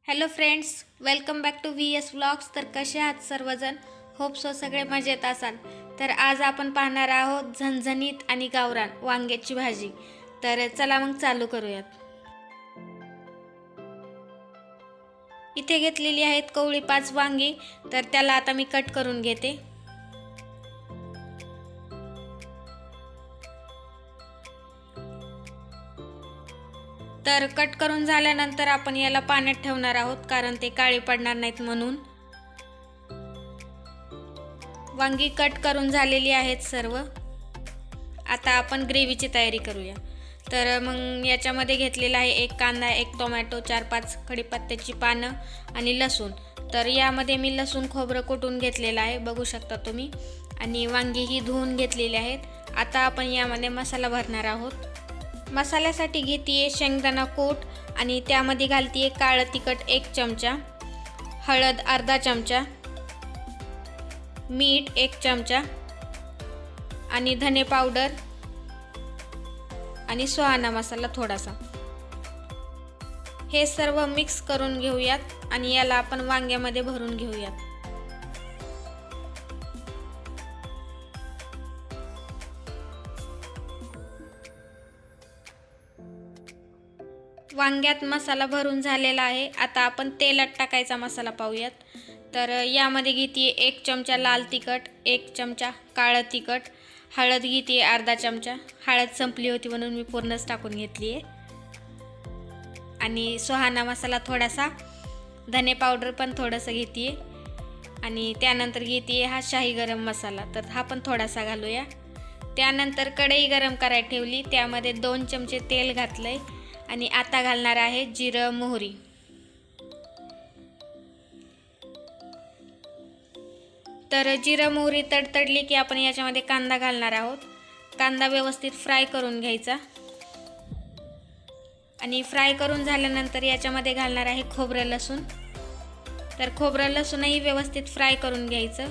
Hello friends, welcome back to V S vlogs. तर कसे आहात सर्वजण? होप सो सगळे मजेत असाल. तर आज आपण पाहणार आहोत झणझणीत आणि गावरान वांग्याची भाजी. तर चला मग चालू करूयात. इथे घेतलेली आहेत कवळी 5 वांगी. तर त्याला आता मी कट करून घेते. तर कट करून झाल्यानंतर आपण याला पाण्यात ठेवणार आहोत, कारण ते काळे पडणार नाहीत म्हणून. वांगी कट करून झालेली आहेत सर्व. आता आपण ग्रेव्हीची तयारी करूया. तर मग याच्यामध्ये घेतलेला आहे 1 कांदा, 1 टोमॅटो, 4-5 कढीपत्त्याची पानं आणि लसूण. तर यामध्ये मी लसूण खोबरं कुटून घेतलेलं आहे, बघू शकता तुम्ही. आणि वांगी ही धुवून घेतलेली आहेत. आता आपण यामध्ये मसाला भरणार आहोत. मसाल्यासाठी घेते शेंगदाणा कूट आणि त्यामध्ये घालते काळं तिखट 1 चमचा, हळद अर्धा चमचा, मीठ 1 चमचा आणि धने पावडर आणि सुहाना मसाला थोडासा. हे सर्व मिक्स करून घेऊयात आणि याला आपण वांग्यामध्ये भरून घेऊयात. वांग्यात मसाला भरून झालेला आहे. आता आपण तेलात टाकायचा मसाला पाहूयात. तर यामध्ये घेते 1 चमचा लाल तिखट, 1 चमचा काळं तिखट, हळद घेते अर्धा चमचा. हळद संपली होती म्हणून मी पूर्णच टाकून घेतली आहे. आणि सुहाना मसाला थोडासा, धने पावडर पण थोडंसं घेते आणि त्यानंतर घेते हा शाही गरम मसाला. तर हा पण थोडासा घालूया. त्यानंतर कढई गरम करायला ठेवली, त्यामध्ये 2 चमचे तेल घातलंय आणि आता घालणार आहे जिरं मोहरी. तर जिरं मोहरी तडतडली की आपण याच्यामध्ये कांदा घालणार आहोत. कांदा व्यवस्थित फ्राय करून घ्यायचा आणि फ्राय करून झाल्यानंतर याच्यामध्ये घालणार आहे खोबरं लसूण. तर खोबरं लसूणही व्यवस्थित फ्राय करून घ्यायचं.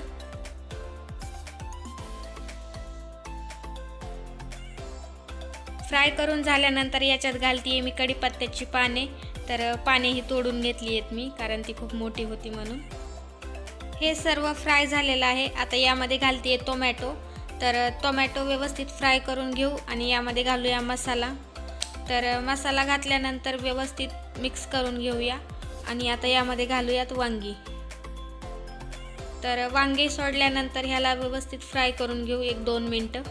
फ्राय करून झाल्यानंतर याच्यात घालते मी कढीपत्त्याची पाने. तर पाने ही तोडून घेतली आहेत मी, कारण ती खूप मोठी होती म्हणून. हे सर्व फ्राय झालेलं आहे. आता यामध्ये घालते टोमॅटो. तर टोमॅटो व्यवस्थित फ्राय करून घेऊ आणि यामध्ये घालूया मसाला. तर मसाला घातल्यानंतर व्यवस्थित मिक्स करून घेऊया आणि आता यामध्ये घालूयात वांगी. तर वांगी सोडल्यानंतर ह्याला व्यवस्थित फ्राय करून घेऊ 1-2 मिनटं.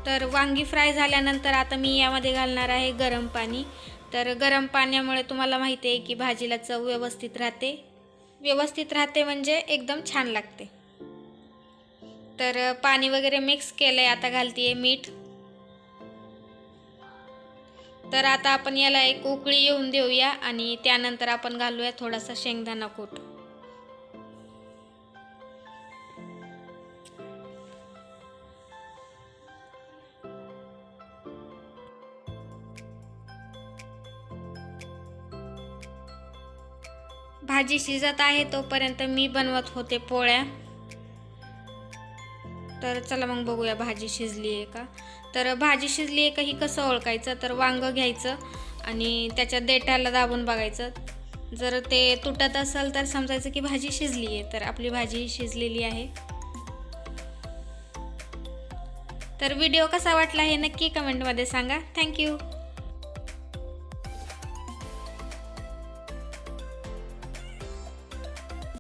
तर वांगी फ्राय झाल्यानंतर आता मी यामध्ये घालणार आहे गरम पाणी. तर गरम पाण्यामुळे तुम्हाला माहिती आहे की भाजीला चव व्यवस्थित राहते म्हणजे एकदम छान लागते. तर पाणी वगैरे मिक्स केलंय. आता घालते मीठ. तर आता आपण याला एक उकळी येऊन देऊया आणि त्यानंतर आपण घालूया थोडासा शेंगदाणा कूट. भाजी शिजत आहे तोपर्यंत मी बनवत होते पोळ्या. तर चला मग बघूया भाजी शिजली आहे का. तर भाजी शिजली आहे का ही कसं ओळखायचं, तर वांगं घ्यायचं आणि त्याच्या देठाला दाबून बघायचं. जर ते तुटत असेल तर समजायचं की भाजी शिजली आहे. तर आपली भाजी शिजलेली आहे. तर व्हिडिओ कसा वाटला हे नक्की कमेंटमध्ये सांगा. थँक्यू.